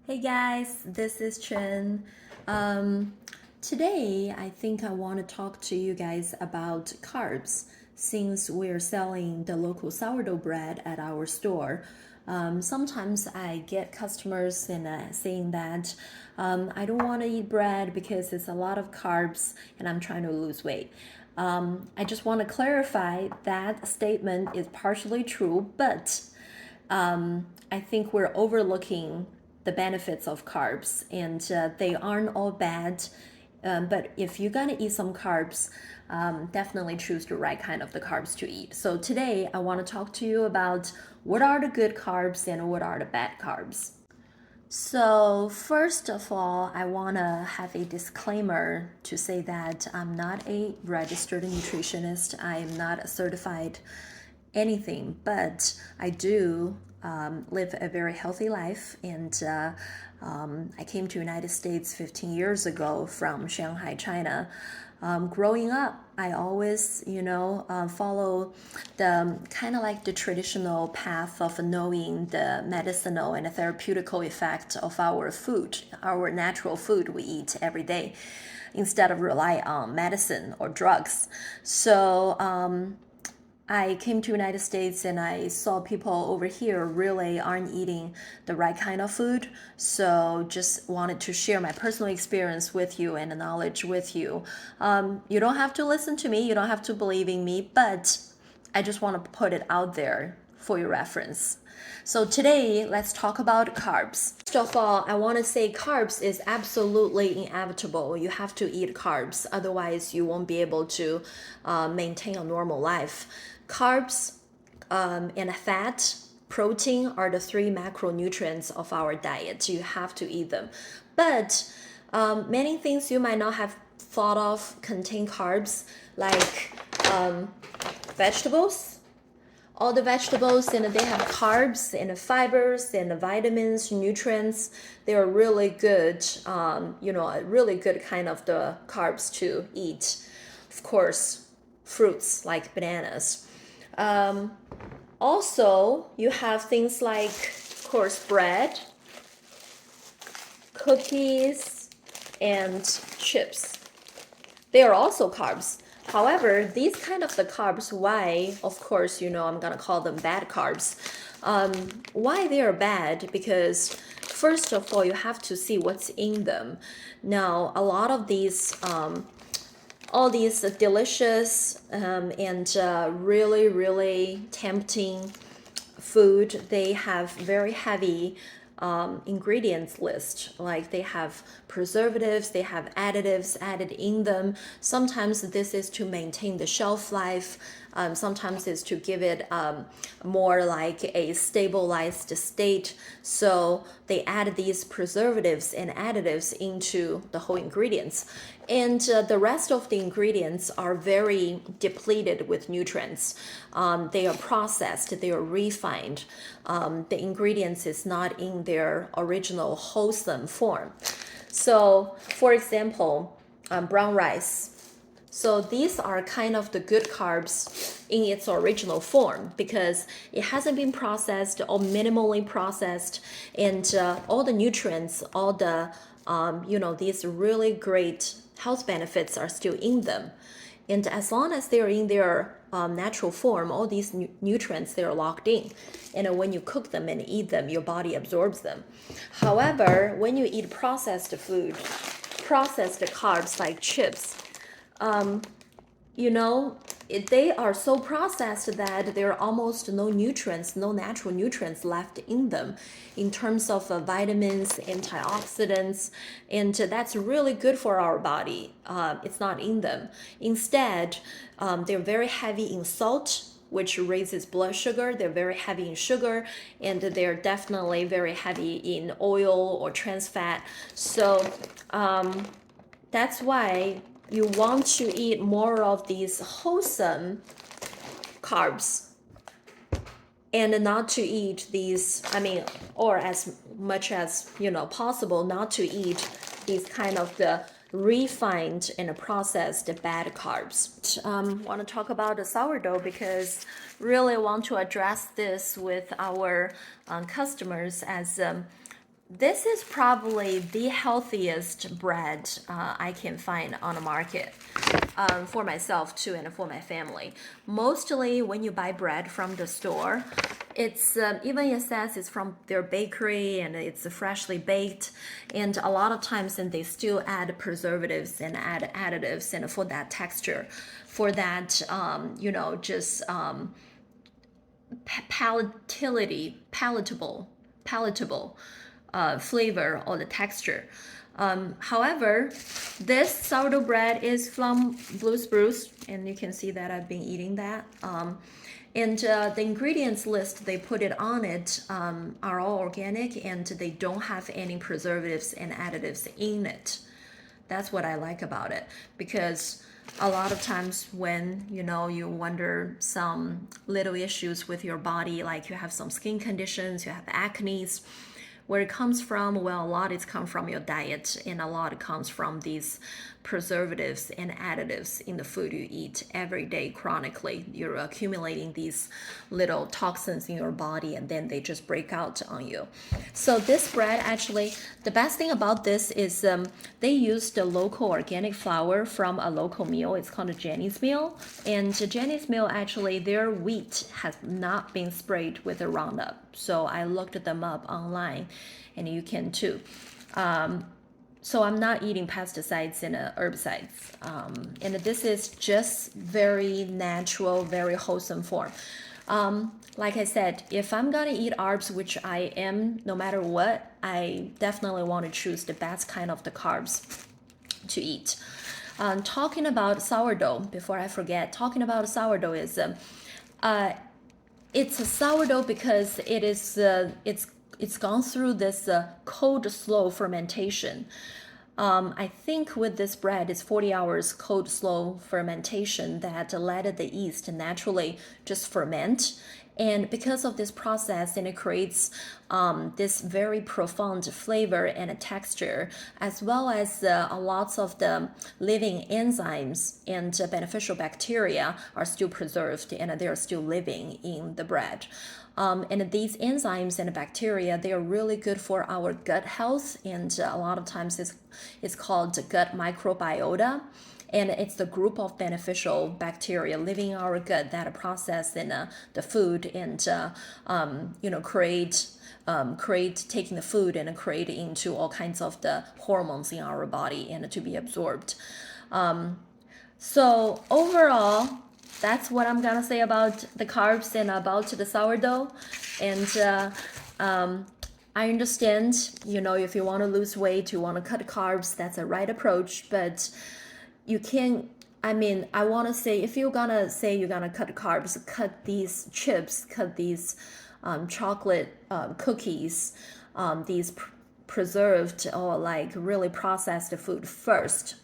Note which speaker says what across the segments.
Speaker 1: Hey guys, this is Chen. Um, Today, I think I want to talk to you guys about carbs since we're selling the local sourdough bread at our store. Sometimes I get customers saying that I don't want to eat bread because it's a lot of carbs and I'm trying to lose weight. I just want to clarify that statement is partially true, but I think we're overlooking the benefits of carbs, and they aren't all bad. But if you're gonna eat some carbs, definitely choose the right kind of the carbs to eat. So today I want to talk to you about what are the good carbs and what are the bad carbs. So, first of all, I want to have a disclaimer to say that I'm not a registered nutritionist. I am not a certified anything, but I do live a very healthy life. And I came to United States 15 years ago from Shanghai, China. Growing up, I always, follow the kind of like the traditional path of knowing the medicinal and the therapeutical effect of our food, our natural food we eat every day, instead of rely on medicine or drugs. So I came to United States and I saw people over here really aren't eating the right kind of food. So just wanted to share my personal experience with you and the knowledge with you. You don't have to listen to me, you don't have to believe in me, but I just want to put it out there for your reference. So today, let's talk about carbs. First of all, I want to say carbs is absolutely inevitable. You have to eat carbs, otherwise you won't be able to maintain a normal life. Carbs and fat, protein are the three macronutrients of our diet. You have to eat them. But many things you might not have thought of contain carbs, like vegetables. All the vegetables, and they have carbs and fibers and vitamins, nutrients. They are really good, a really good kind of the carbs to eat. Of course, fruits like bananas. Also, you have things like, of course, bread, cookies, and chips. They are also carbs. However, these kind of the carbs, why, of course, I'm gonna call them bad carbs. Why they are bad? Because first of all, you have to see what's in them. Now, a lot of these all these delicious and really, really tempting food, they have very heavy ingredients list. Like they have preservatives, they have additives added in them. Sometimes this is to maintain the shelf life. Sometimes it's to give it more like a stabilized state. So they add these preservatives and additives into the whole ingredients. And the rest of the ingredients are very depleted with nutrients. They are processed, they are refined. The ingredients is not in their original wholesome form. So, for example, brown rice. So these are kind of the good carbs in its original form because it hasn't been processed or minimally processed, and all the nutrients, all the these really great health benefits are still in them. And as long as they're in their natural form, all these nutrients, they're locked in. And when you cook them and eat them, your body absorbs them. However, when you eat processed food, processed carbs like chips, they are so processed that there are almost no nutrients, no natural nutrients left in them in terms of vitamins, antioxidants, and that's really good for our body. It's not in them. Instead, they're very heavy in salt, which raises blood sugar. They're very heavy in sugar, and they're definitely very heavy in oil or trans fat. So that's why you want to eat more of these wholesome carbs and not to eat these, or as much as possible, not to eat these kind of the refined and processed bad carbs. Want to talk about the sourdough because really want to address this with our customers as This is probably the healthiest bread I can find on the market for myself too and for my family. Mostly when you buy bread from the store, it's even it says it's from their bakery and it's freshly baked, and a lot of times and they still add preservatives and add additives and for that texture, for that just palatable flavor or the texture. However, this sourdough bread is from Blue Spruce, and you can see that I've been eating that. And the ingredients list they put it on it are all organic, and they don't have any preservatives and additives in it. That's what I like about it, because a lot of times when you wonder some little issues with your body, like you have some skin conditions, you have acne, where it comes from, well, a lot is come from your diet, and a lot comes from these preservatives and additives in the food you eat every day chronically. You're accumulating these little toxins in your body, and then they just break out on you. So this bread, actually, the best thing about this is they use the local organic flour from a local mill. It's called a Jenny's Mill, and Jenny's Mill, actually, their wheat has not been sprayed with a Roundup. So I looked them up online, and you can too. So I'm not eating pesticides and herbicides. And this is just very natural, very wholesome form. Like I said, if I'm gonna eat carbs, which I am no matter what, I definitely want to choose the best kind of the carbs to eat. Talking about sourdough, before I forget, talking about sourdough is it's a sourdough because it is it's gone through this cold slow fermentation. I think with this bread, it's 40 hours cold slow fermentation that let the yeast naturally just ferment. And because of this process, and it creates this very profound flavor and a texture, as well as lots of the living enzymes and beneficial bacteria are still preserved and they are still living in the bread. And these enzymes and bacteria, they are really good for our gut health, and a lot of times it's called gut microbiota. And it's the group of beneficial bacteria living in our gut that are processed in the food and create taking the food and create into all kinds of the hormones in our body and to be absorbed. So overall, that's what I'm gonna say about the carbs and about the sourdough. And I understand, if you want to lose weight, you want to cut carbs, that's a right approach, but you can, I want to say, if you're gonna say you're gonna cut carbs, cut these chips, cut these chocolate cookies, these preserved or like really processed food first,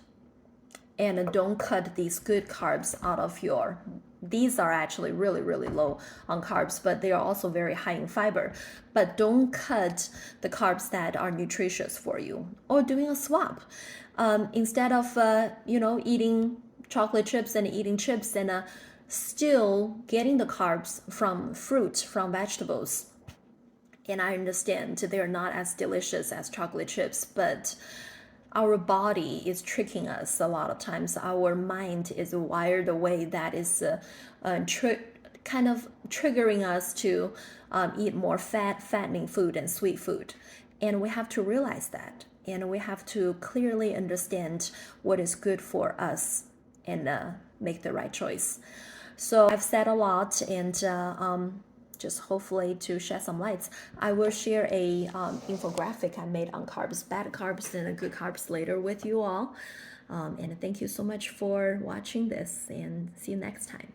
Speaker 1: and don't cut these good carbs out of your. These are actually really, really low on carbs, but they are also very high in fiber. But don't cut the carbs that are nutritious for you, or doing a swap. Instead of eating chocolate chips and eating chips and still getting the carbs from fruit, from vegetables. And I understand they're not as delicious as chocolate chips, but our body is tricking us a lot of times. Our mind is wired a way that is kind of triggering us to eat more fattening food and sweet food. And we have to realize that. And we have to clearly understand what is good for us and make the right choice. So I've said a lot, and just hopefully to shed some lights, I will share a infographic I made on carbs, bad carbs and good carbs later with you all. And thank you so much for watching this, and see you next time.